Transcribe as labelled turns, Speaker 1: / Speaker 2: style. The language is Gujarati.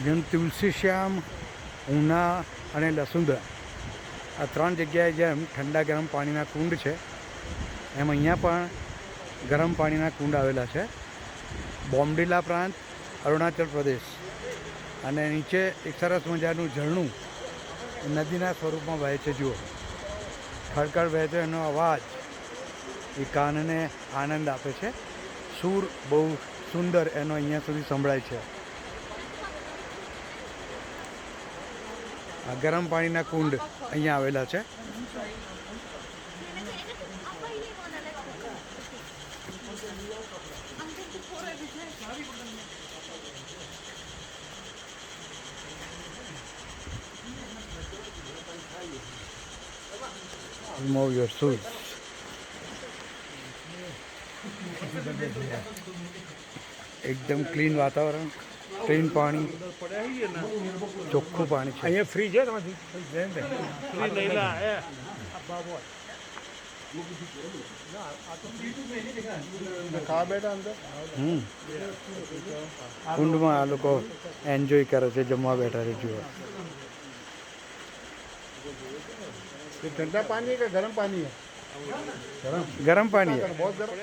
Speaker 1: જેમ તુલસીશ્યામ, ઉના અને લસુંદરા આ 3 જગ્યાએ જેમ ઠંડા ગરમ પાણીના કુંડ છે, એમ અહીંયા પણ ગરમ પાણીના કુંડ આવેલા છે. બોમડીલા પ્રાંત, અરુણાચલ પ્રદેશ. અને નીચે એક સરસ મજાનું ઝરણું નદીના સ્વરૂપમાં વહે છે. જુઓ, ખડખડ વહેતો એનો અવાજ એ કાનને આનંદ આપે છે. સૂર બહુ સુંદર એનો અહીંયા સુધી સંભળાય છે. આ ગરમ પાણીના કુંડ અહીંયા આવેલા છે. Remove your shoes. એકદમ ક્લીન વાતાવરણ, ક્લીન પાણી, ચોખ્ખું પાણી છે.
Speaker 2: અહીંયા ફ્રી છે તમારી ખાવા બેઠા અંદર
Speaker 1: કુંડમાં આ લોકો એન્જોય કરે છે, જમવા બેઠા છે. જુઓ,
Speaker 2: ये ठंडा पानी है क्या गर्म पानी है?
Speaker 1: ગરમ પાણી.
Speaker 2: बहुत गर्म.